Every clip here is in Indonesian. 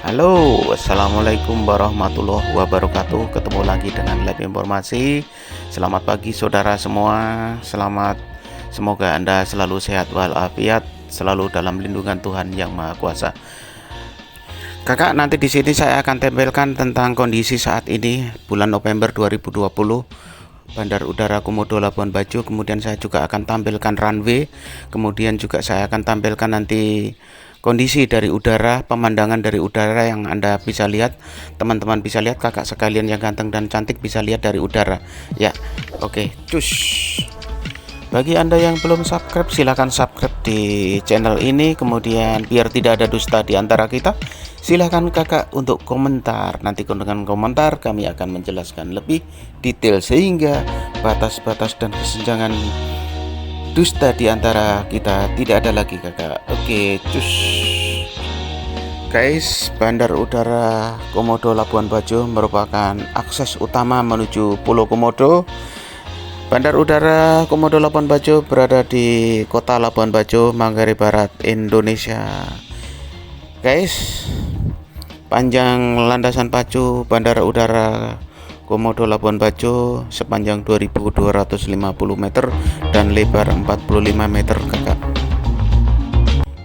Halo, assalamualaikum warahmatullahi wabarakatuh. Ketemu lagi dengan live informasi. Selamat pagi saudara semua. Semoga Anda selalu sehat walafiat, selalu dalam lindungan Tuhan Yang Maha Kuasa. Kakak, nanti di sini saya akan tempelkan tentang kondisi saat ini bulan November 2020 Bandar Udara Komodo Labuan Bajo. Kemudian saya juga akan tampilkan runway. Kemudian juga saya akan tampilkan nanti kondisi dari udara, pemandangan dari udara yang Anda bisa lihat, teman-teman bisa lihat, kakak sekalian yang ganteng dan cantik bisa lihat dari udara. Ya, oke, cus. Bagi Anda yang belum subscribe, silahkan subscribe di channel ini. Kemudian biar tidak ada dusta di antara kita, silahkan kakak untuk komentar. Nanti dengan komentar kami akan menjelaskan lebih detail sehingga batas-batas dan kesenjangan dusta di antara kita tidak ada lagi kakak. Oke, cus. Guys, Bandar Udara Komodo Labuan Bajo merupakan akses utama menuju Pulau Komodo. Bandar Udara Komodo Labuan Bajo berada di Kota Labuan Bajo, Manggarai Barat, Indonesia. Guys, panjang landasan pacu Bandara Udara Komodo Labuan Bajo sepanjang 2250 meter dan lebar 45 meter kakak.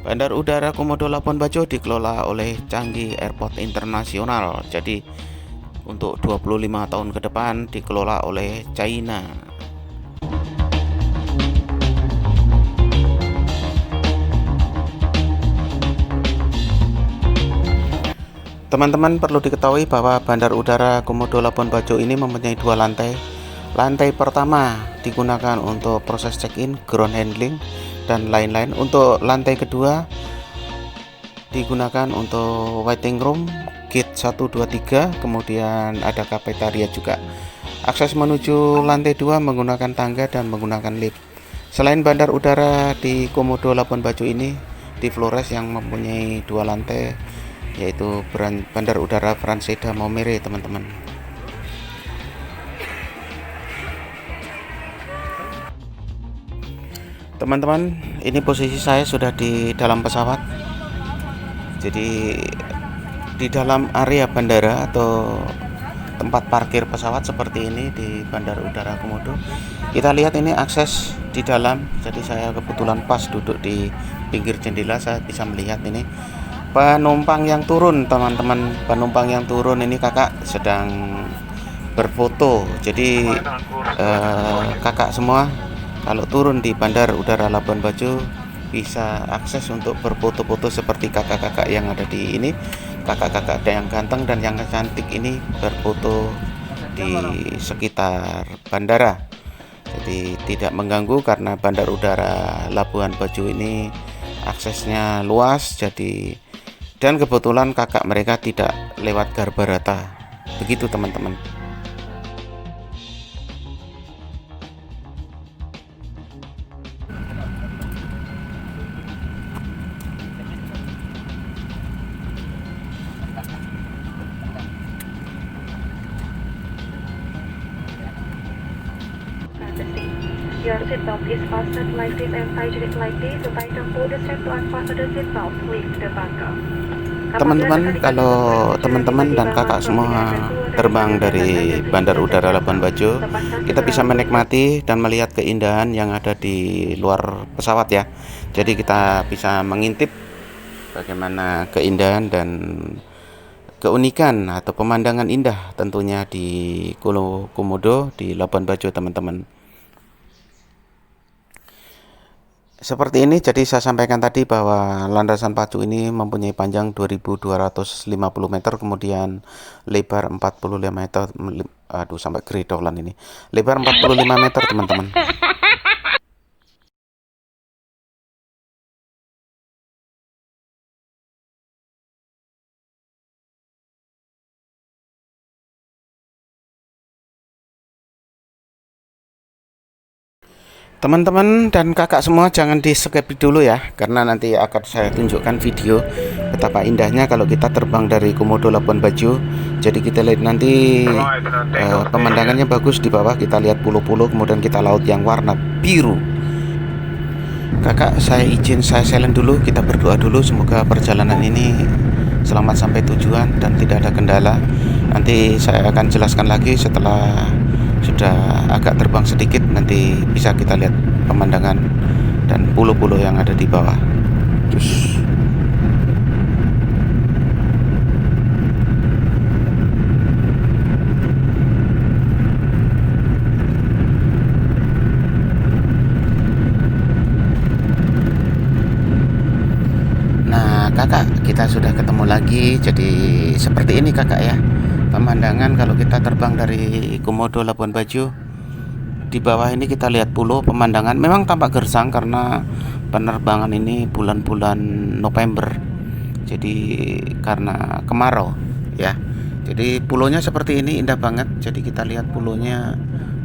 Bandar Udara Komodo Labuan Bajo dikelola oleh Changi Airport Internasional. Jadi untuk 25 tahun ke depan dikelola oleh China. Teman-teman perlu diketahui bahwa Bandar Udara Komodo Labuan Bajo ini mempunyai dua lantai. Lantai pertama digunakan untuk proses check-in, ground handling, dan lain-lain. Untuk lantai kedua digunakan untuk waiting room, gate 1, 2, 3, kemudian ada kafetaria juga. Akses menuju lantai 2 menggunakan tangga dan menggunakan lift. Selain Bandar Udara di Komodo Labuan Bajo ini, di Flores yang mempunyai dua lantai, yaitu Bandar Udara Franseda Maumere, teman-teman. Teman-teman, ini posisi saya sudah di dalam pesawat. Jadi di dalam area bandara atau tempat parkir pesawat seperti ini di Bandar Udara Komodo. Kita lihat ini akses di dalam. Jadi saya kebetulan pas duduk di pinggir jendela, saya bisa melihat ini penumpang yang turun, teman-teman. Penumpang yang turun ini kakak sedang berfoto. Jadi kakak semua kalau turun di Bandar Udara Labuan Bajo bisa akses untuk berfoto-foto seperti kakak-kakak yang ada di ini. Kakak-kakak yang ganteng dan yang cantik ini berfoto di sekitar bandara. Jadi tidak mengganggu karena Bandar Udara Labuan Bajo ini aksesnya luas. Jadi dan kebetulan kakak mereka tidak lewat Garbarata. Begitu teman-teman. Your seatbelt is fastened like this and tighten it like this. To tighten, pull the strap to unfasten the seatbelt. Lift the buckle. Teman-teman, kalau teman-teman dan kakak semua terbang dari Bandar Udara Labuan Bajo, kita bisa menikmati dan melihat keindahan yang ada di luar pesawat ya. Jadi kita bisa mengintip bagaimana keindahan dan keunikan atau pemandangan indah tentunya di Pulau Komodo di Labuan Bajo, teman-teman. Seperti ini, jadi saya sampaikan tadi bahwa landasan pacu ini mempunyai panjang 2250 meter, kemudian lebar 45 meter. Aduh, sampai geridolan ini. Lebar 45 meter, teman-teman. Teman-teman dan kakak semua jangan di skip dulu ya, karena nanti akan saya tunjukkan video betapa indahnya kalau kita terbang dari Komodo Labuan Bajo. Jadi kita lihat nanti pemandangannya bagus di bawah, kita lihat pulau-pulau, kemudian kita laut yang warna biru. Kakak, saya izin saya silent dulu, kita berdoa dulu, semoga perjalanan ini selamat sampai tujuan dan tidak ada kendala. Nanti saya akan jelaskan lagi setelah sudah agak terbang sedikit, nanti bisa kita lihat pemandangan dan pulau-pulau yang ada di bawah. Terus kakak, kita sudah ketemu lagi. Jadi seperti ini kakak ya, pemandangan kalau kita terbang dari Komodo Labuan Bajo. Di bawah ini kita lihat pulau, pemandangan memang tampak gersang karena penerbangan ini bulan-bulan November, jadi karena kemarau ya. Jadi pulaunya seperti ini, indah banget. Jadi kita lihat pulaunya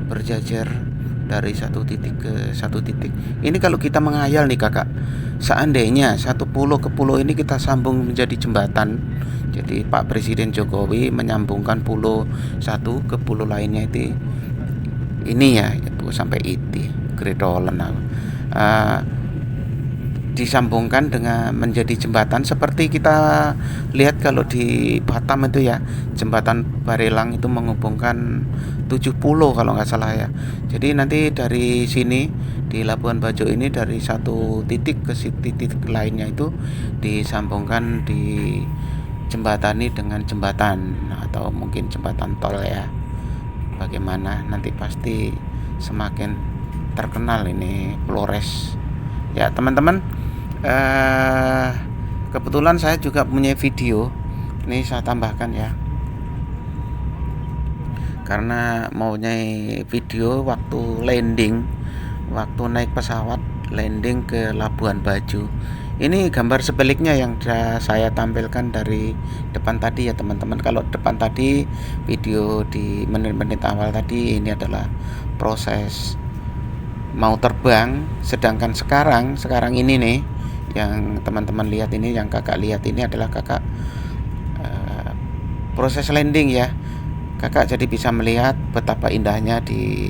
berjajar dari satu titik ke satu titik. Ini kalau kita menghayal nih kakak, seandainya satu pulau ke pulau ini kita sambung menjadi jembatan. Jadi Pak Presiden Jokowi menyambungkan pulau satu ke pulau lainnya itu ini ya, itu sampai itu Gretolen disambungkan dengan menjadi jembatan seperti kita lihat kalau di Batam itu ya, jembatan Barelang itu menghubungkan 7 pulau kalau nggak salah ya. Jadi nanti dari sini di Labuan Bajo ini dari satu titik ke titik lainnya itu disambungkan, di jembatani dengan jembatan atau mungkin jembatan tol ya. Bagaimana nanti pasti semakin terkenal ini Flores ya teman-teman. Kebetulan saya juga punya video, ini saya tambahkan ya, karena maunya video waktu landing, waktu naik pesawat landing ke Labuan Bajo. Ini gambar sebaliknya yang saya tampilkan dari depan tadi ya teman-teman. Kalau depan tadi video di menit-menit awal tadi, ini adalah proses mau terbang, sedangkan sekarang ini nih yang teman-teman lihat ini, yang kakak lihat ini adalah kakak proses landing ya. Kakak jadi bisa melihat betapa indahnya di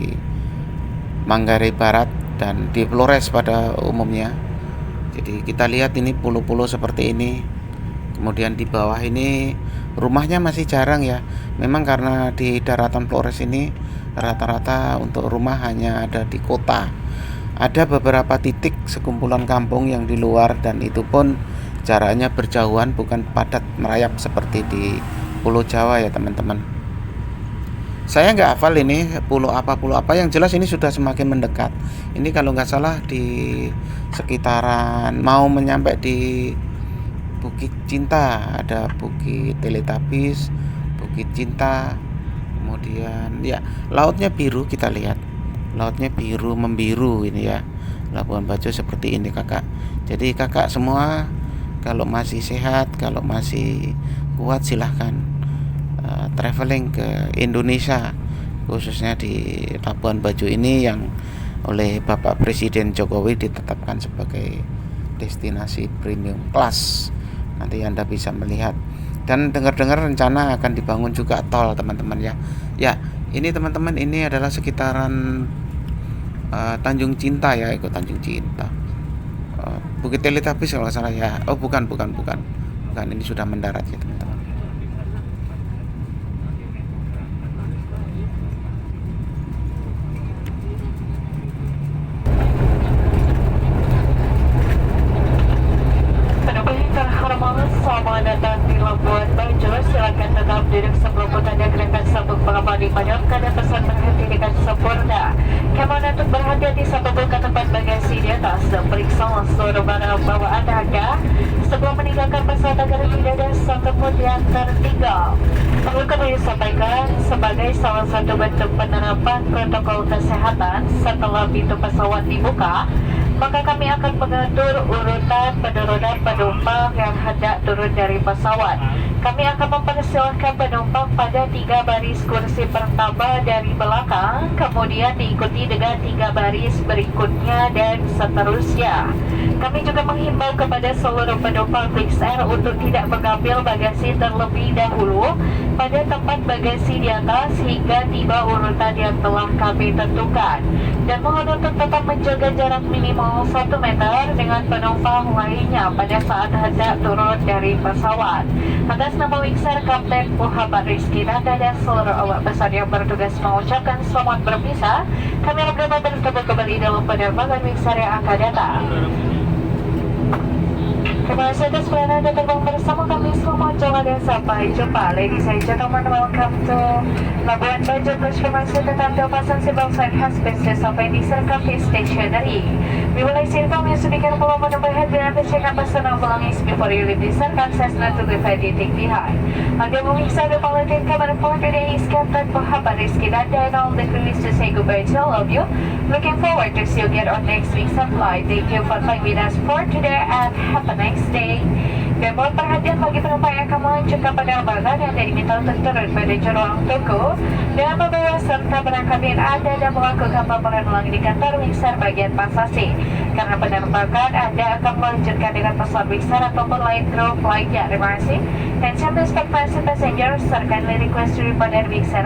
Manggarai Barat dan di Flores pada umumnya. Jadi kita lihat ini pulau-pulau seperti ini. Kemudian di bawah ini rumahnya masih jarang ya. Memang karena di daratan Flores ini rata-rata untuk rumah hanya ada di kota. Ada beberapa titik sekumpulan kampung yang di luar, dan itu pun jaraknya berjauhan, bukan padat merayap seperti di Pulau Jawa ya teman-teman. Saya nggak hafal ini pulau apa, yang jelas ini sudah semakin mendekat. Ini kalau nggak salah di sekitaran mau menyampai di Bukit Cinta, ada Bukit Teletubbies, Bukit Cinta. Kemudian ya lautnya biru, kita lihat lautnya biru membiru ini ya. Labuan Bajo seperti ini kakak. Jadi kakak semua kalau masih sehat, kalau masih kuat, silahkan traveling ke Indonesia, khususnya di Labuan Bajo ini yang oleh Bapak Presiden Jokowi ditetapkan sebagai destinasi premium class. Nanti Anda bisa melihat, dan dengar-dengar rencana akan dibangun juga tol teman-teman ya. Ya, ini teman-teman, ini adalah sekitaran Tanjung Cinta ya, ikut Tanjung Cinta. Bukit Teletubbies kalau nggak salah ya. Oh bukan, ini sudah mendarat ya teman-teman. Selamat datang di Labuan Bajo. Silakan tetap duduk sebelum bertanda gerakan sabuk pengaman dipadamkan dan pesan berhenti dengan sempurna. Kemana untuk berhati-hati saat membuka tempat bagasi di atas dan periksa seluruh barang bawaan Anda sebelum meninggalkan pesawat agar tidak ada satu pun yang tertinggal. Perlu kami sampaikan, sebagai salah satu bentuk penerapan protokol kesehatan setelah pintu pesawat dibuka, maka kami akan mengatur urutan penurunan penumpang yang hendak turun dari pesawat. Kami akan mempersilahkan penumpang pada 3 baris kursi pertama dari belakang, kemudian diikuti dengan 3 baris berikutnya dan seterusnya. Kami juga menghimbau kepada seluruh penumpang Wings Air untuk tidak mengambil bagasi terlebih dahulu pada tempat bagasi di atas hingga tiba urutan yang telah kami tentukan. Dan mohon untuk tetap menjaga jarak minimal 1 meter dengan penumpang lainnya pada saat hendak turun dari pesawat. Atas nama Wingser Kapten Muhammad Rizky Nanda dan seluruh awak pesawat yang bertugas mengucapkan selamat berpisah. Kami harap dapat bertemu kembali dalam penerbangan Wingser yang akan datang. Terima kasih atas pelayanan Anda terbang bersama kami. Selamat jalan dan sampai jumpa. Ladies and gentlemen, welcome to Labuan Bajo. Please permisi tetap terpasang seatbelt sign has been sampai di Serkapi Stationery. We will like to inform you so be careful of the overhead and check up personal belongings before you leave the circle access not to leave anything behind. On the moving side of our team, coming for today is Captain Muhammad Rizky Nanda and all the crew is to say goodbye to all of you. Looking forward to see you again on next week's flight. Thank you for flying with us for today and have a nice day. Dan mohon perhatian bagi penumpang yang akan melanjutkan penerbangan yang tidak diminta untuk turun pada ruang tunggu dan membawa serta berangkatin Anda dan melakukan paparan ulang di kantor Wingser bagian pasasi. Karena penerbangan Anda akan melanjutkan dengan pesawat Wingser ataupun lain grup lainnya. Terima kasih. And some respect passengers, sir kindly request to report at Wingser.